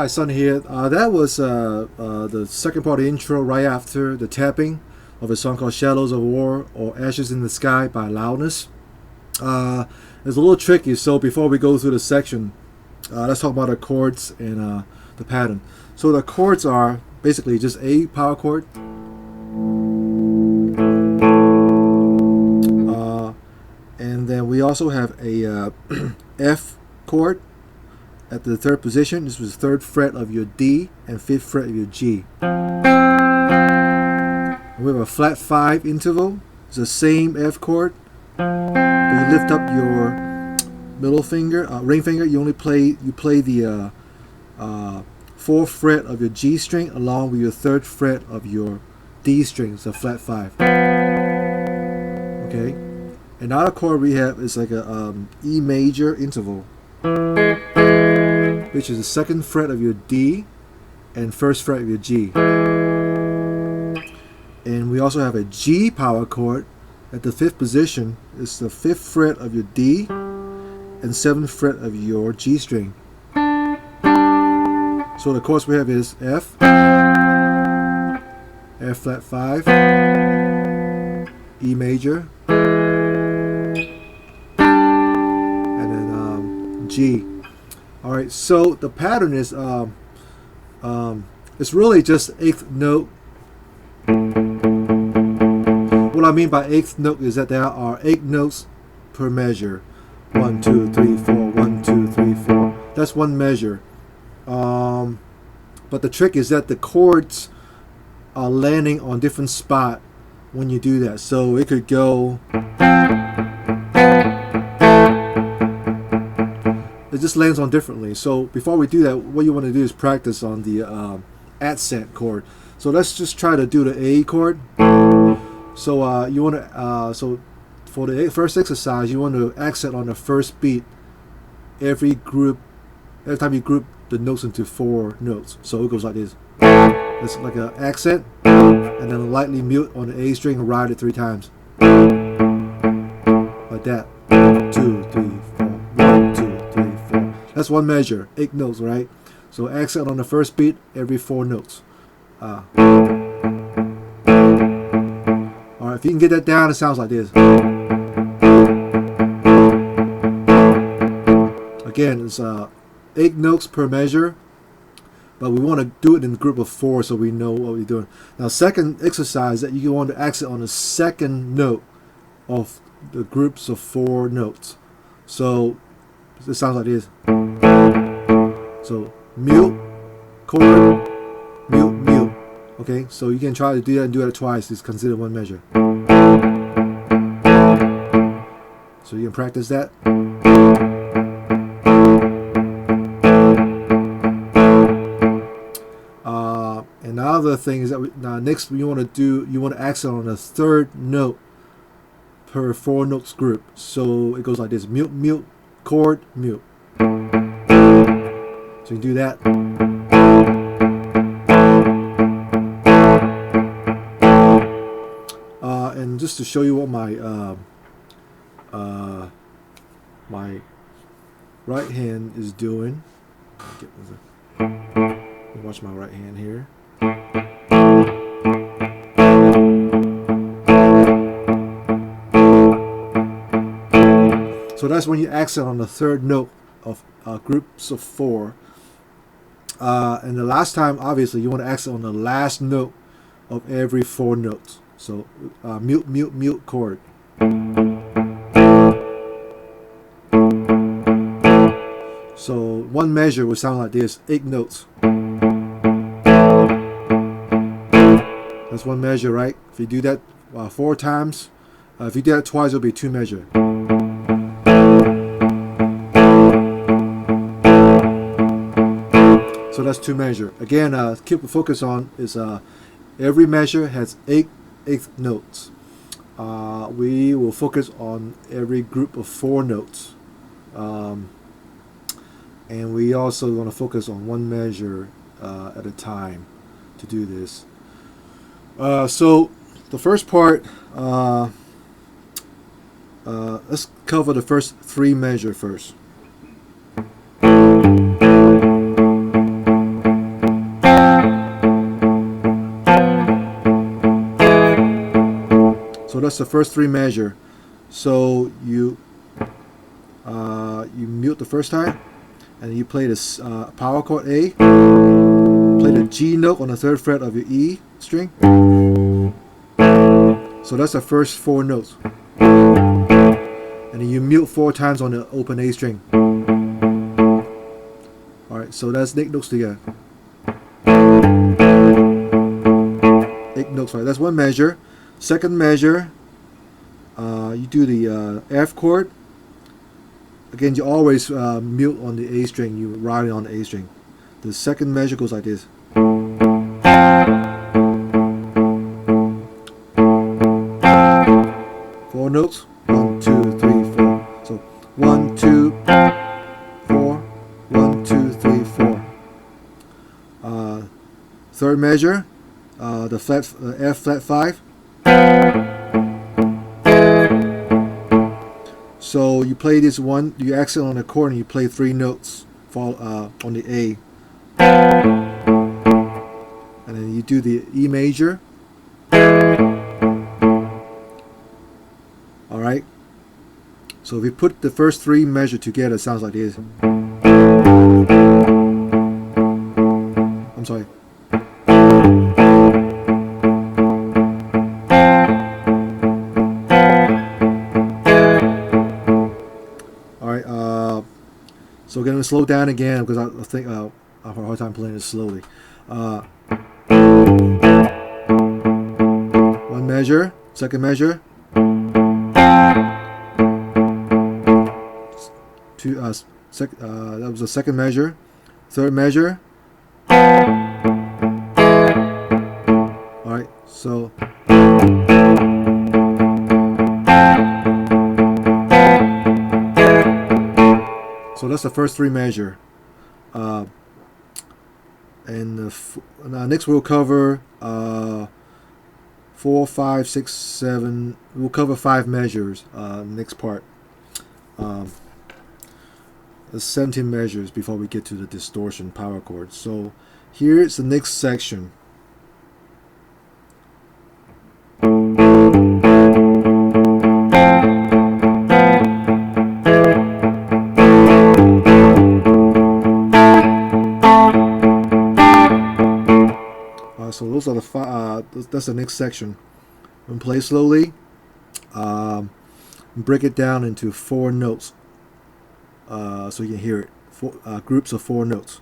Hi, Sonny here. That was the second part of the intro right after the tapping of a song called Shadows of War or Ashes in the Sky by Loudness. It's a little tricky, so before we go through the section, let's talk about the chords and the pattern. So the chords are basically just a power chord, and then we also have a F chord at the third position. This was the third fret of your D and fifth fret of your G. And we have a flat 5 interval. It's the same F chord, but you lift up your middle finger, ring finger. You play the fourth fret of your G string along with your third fret of your D string. It's a flat 5. Okay. Another chord we have is like a E major interval, which is the second fret of your D and first fret of your G. And we also have a G power chord at the fifth position. It's the fifth fret of your D and seventh fret of your G string. So the chords we have is F, F flat 5, E major, and then G. Alright, so the pattern is it's really just eighth note. What I mean by eighth note is that there are 8 notes per measure. 1, 2, 3, 4, 1, 2, 3, 4. That's one measure. But the trick is that the chords are landing on different spot when you do that. So it could go, it just lands on differently. So before we do that, what you want to do is practice on the accent chord. So let's just try to do the A chord. So you want to so for the first exercise, you want to accent on the first beat every time you group the notes into 4 notes. So it goes like this. It's like an accent, and then lightly mute on the A string and ride it 3 times. Like that. 2, 3, 4. 1, 2, 3, 4. That's one measure. 8 notes, right? So accent on the first beat every 4 notes. Alright, if you can get that down, it sounds like this. Again, it's 8 notes per measure, but we want to do it in a group of 4 so we know what we're doing. Now, second exercise that you want to accent on the second note of the groups of 4 notes. So it sounds like this. So mute, chord, mute, mute. Okay, so you can try to do that and do that twice. It's considered one measure. So you can practice that. Another thing is that next you want to accent on the third note per 4 notes group. So it goes like this: mute, mute, chord, mute. So you can do that. And just to show you what my my right hand is doing, watch my right hand here. So that's when you accent on the third note of groups of 4. And the last time, obviously, you want to accent on the last note of every 4 notes. So mute, mute, mute, chord. So one measure would sound like this: 8 notes. That's one measure, right? If you do that 4 times, if you do that twice, it'll be 2 measure. So that's 2 measure. Again, keep the focus on is every measure has 8 eighth notes. We will focus on every group of 4 notes. And we also want to focus on one measure at a time to do this. So the first part, let's cover the first 3 measures first. that's the first three measure. So you mute the first time, and you play this power chord A. Play the G note on the third fret of your E string. So that's the first four notes. And then you mute four times on the open A string. Alright, so that's 8 notes together. 8 notes, right? That's one measure. Second measure, you do the F chord. Again, you always mute on the A string. You ride it on the A string. The second measure goes like this. 4 notes. 1, 2, 3, 4. So 1, 2, 4. 1, 2, 3, 4. Third measure, the flat F flat 5. So you play this one, you accent on the chord, and you play 3 notes on the A. And then you do the E major. Alright. So if you put the first 3 measures together, it sounds like this. I'm sorry. So we're going to slow down again because I think I have a hard time playing it slowly. One measure, second measure, two. That was the second measure, third measure. All right, so. So that's the first 3 measure, and next we'll cover 4, 5, 6, 7. We'll cover 5 measures. Next part, there's 17 measures before we get to the distortion power chord. So here's the next section. So those are the 5. That's the next section. And play slowly. Break it down into 4 notes, so you can hear it. Groups of 4 notes.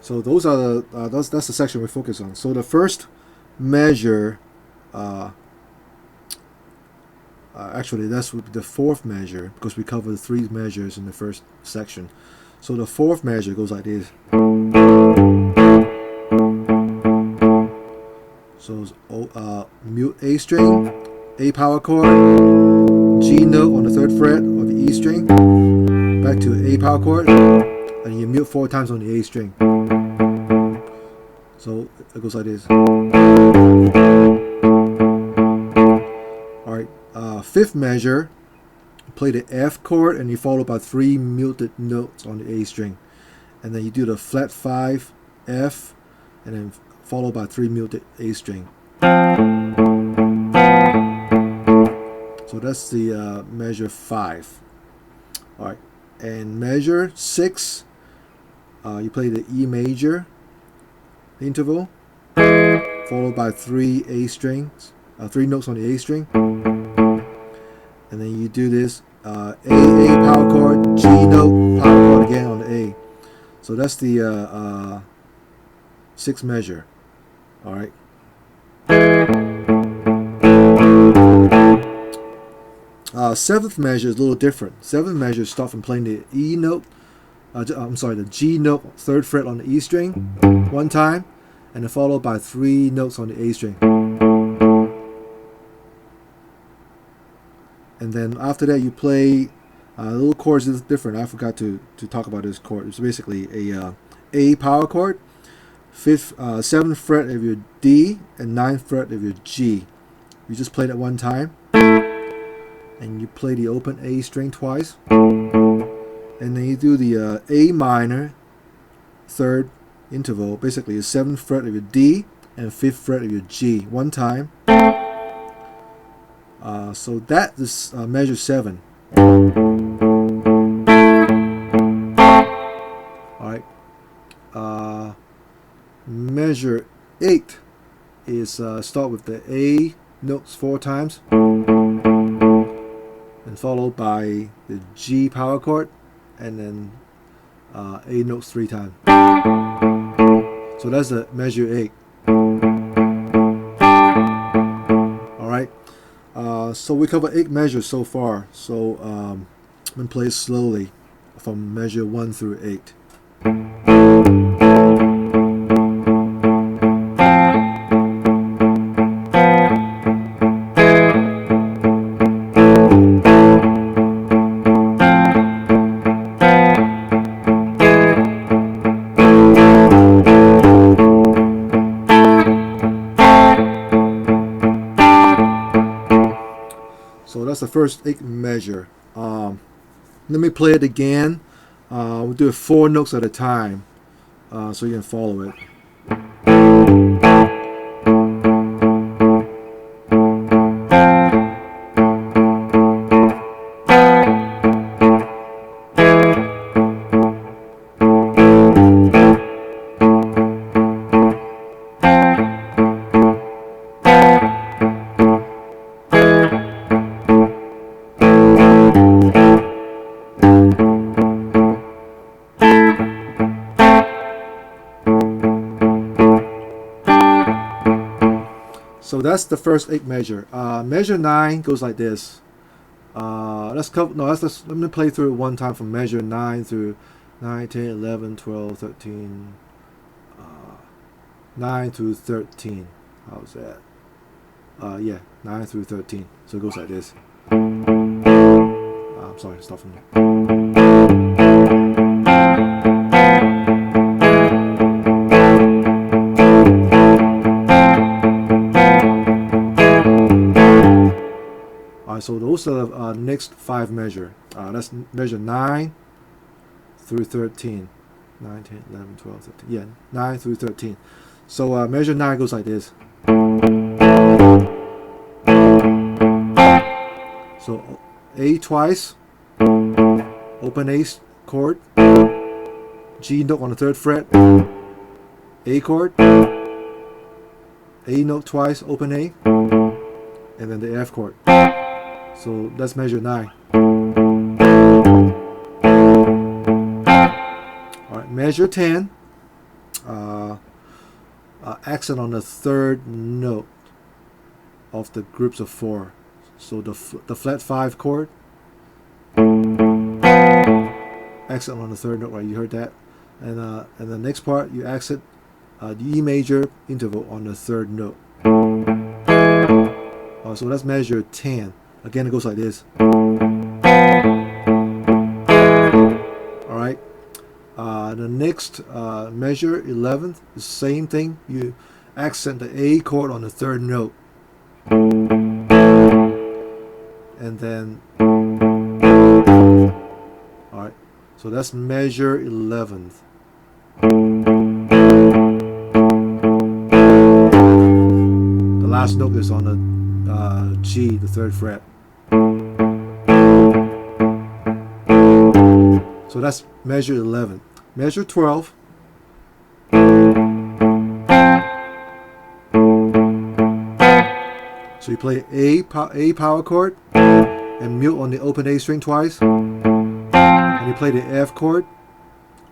So those are the that's the section we focus on. So the first measure, actually that's the 4th measure because we covered 3 measures in the first section. So the 4th measure goes like this. So mute A string, A power chord, G note on the 3rd fret of the E string, back to A power chord, and you mute 4 times on the A string. So it goes like this. Alright, 5th measure, play the F chord and you follow by 3 muted notes on the A string. And then you do the flat 5 F and then followed by 3 muted A string. So that's the measure 5. Alright, and measure 6, you play the E major interval, followed by 3 A strings, 3 notes on the A string, and then you do this A power chord, G note power chord again on the A. So that's the 6th measure. All right. 7th measure is a little different. 7th measure starts from playing the E note. The G note 3rd fret on the E string 1 time, and then followed by 3 notes on the A string. And then after that you play The little chords is different. I forgot to talk about this chord. It's basically a power chord, seventh fret of your D, and ninth fret of your G. You just play that one time, and you play the open A string twice, and then you do the A minor third interval, basically the seventh fret of your D and fifth fret of your G, one time. So that is measure 7. Alright. Measure 8 is start with the A notes 4 times and followed by the G power chord and then A notes 3 times. So that's the measure 8. Alright. So we covered 8 measures so far. So I'm going to play slowly from measure 1 through 8. So that's the first 8 measure. Let me play it again. We'll do it 4 notes at a time so you can follow it. So that's the first 8 measure. Measure 9 goes like this. Let me play through it one time from measure 9 through 9, 10, 11, 12, 13, 9 through 13. How's that? Yeah, 9 through 13. So it goes like this. I'm sorry, stop from there. So those are the next 5 measure. That's measure 9 through 13. 9, 10, 11, 12, 13. Yeah, 9 through 13. So measure 9 goes like this. So A twice, open A chord, G note on the 3rd fret, A chord, A note twice, open A, and then the F chord. So that's measure 9. Alright, measure 10. Accent on the 3rd note of the groups of 4. So the flat 5 chord. Accent on the 3rd note, right? You heard that. And the next part, you accent the E major interval on the 3rd note. So that's measure 10. Again, it goes like this. Alright. The next measure, 11th, the same thing. You accent the A chord on the 3rd note. And then, alright. So that's measure 11th. The last note is on the G, the 3rd fret. So that's measure 11. Measure 12. So you play A power chord and mute on the open A string twice. And you play the F chord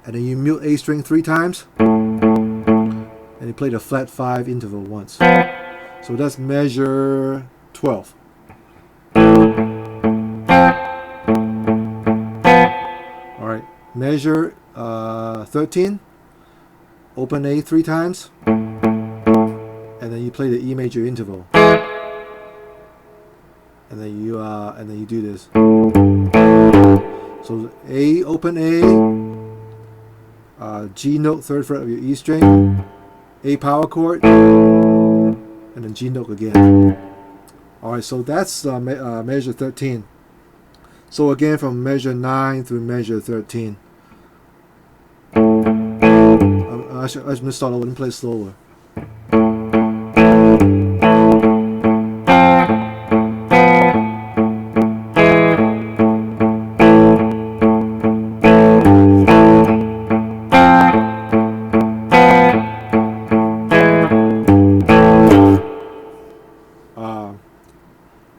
and then you mute A string 3 times. And you play the flat 5 interval once. So that's measure 12. Alright, measure 13. Open A 3 times. And then you play the E major interval. And then you do this. So A, open A, G note, 3rd fret of your E string, A power chord, and then G note again. Alright, so that's measure 13. So again, from measure 9 through measure 13. I should start over and play slower.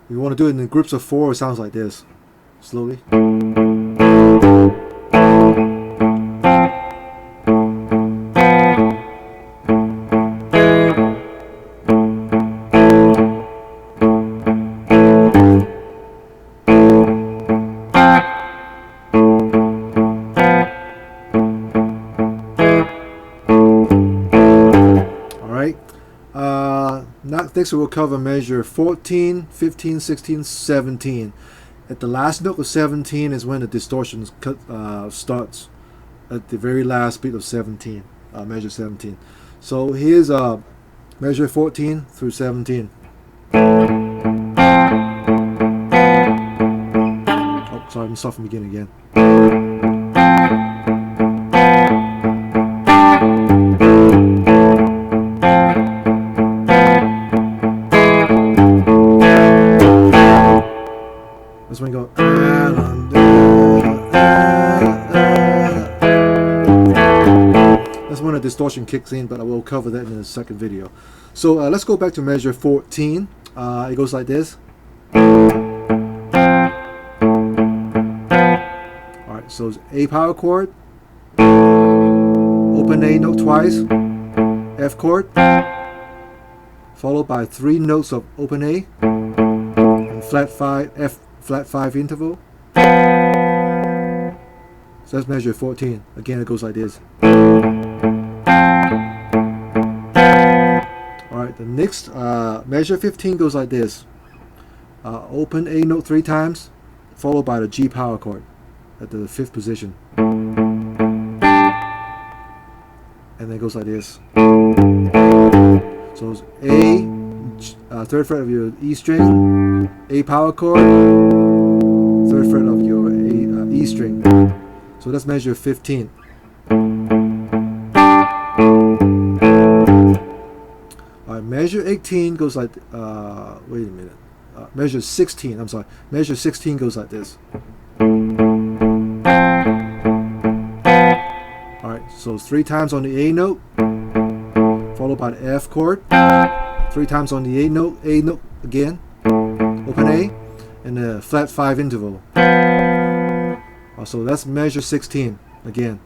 You want to do it in groups of 4, it sounds like this. Slowly. Next we'll cover measure 14, 15, 16, 17. At the last note of 17 is when the distortion starts. At the very last beat of 17, measure 17. So here's measure 14 through 17. Oh, sorry, I'm starting from the beginning again. That's when you go. That's when the distortion kicks in, but I will cover that in the second video. So let's go back to measure 14. It goes like this. Alright, so it's A power chord, open A note twice, F chord, followed by 3 notes of open A, and flat 5, F flat 5 interval. So that's measure 14. Again, it goes like this. Alright, the next measure 15 goes like this. Open A note 3 times, followed by the G power chord at the 5th position. And then it goes like this. So it's A, 3rd fret of your E string, A power chord, 3rd fret of your E string. So that's measure 15. Alright, measure 18 goes like, wait a minute. Measure 16, I'm sorry. Measure 16 goes like this. Alright, so 3 times on the A note, followed by the F chord, 3 times on the A note again, open A, and a flat 5 interval. So that's measure 16 again.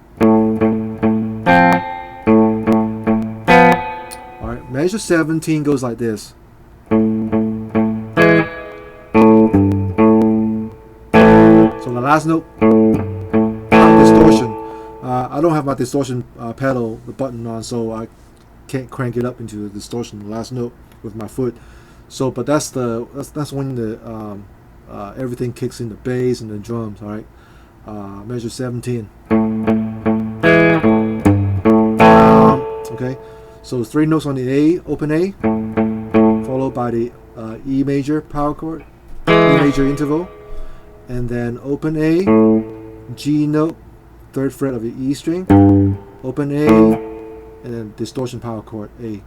Alright, measure 17 goes like this. So the last note, distortion. I don't have my distortion pedal, the button on, so I can't crank it up into the distortion, the last note with my foot. So, but that's when the everything kicks in, the bass and the drums. All right, measure 17. Okay, so 3 notes on the A, open A, followed by the E major power chord, E major interval, and then open A, G note, 3rd fret of the E string, open A, and then distortion power chord A.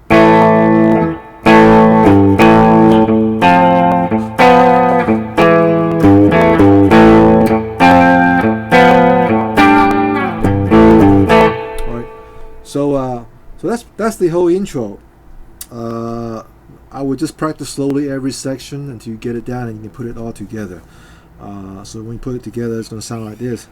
Alright, so that's the whole intro. I would just practice slowly every section until you get it down and you can put it all together. So when you put it together, it's going to sound like this.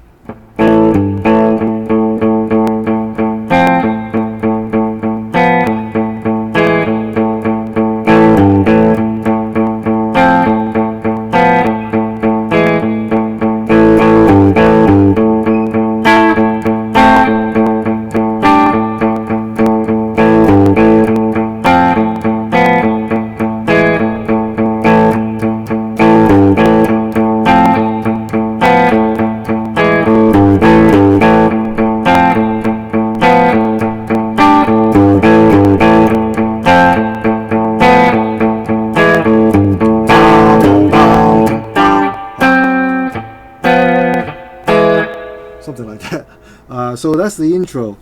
something like that. So that's the intro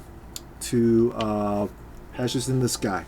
to Ashes in the Sky.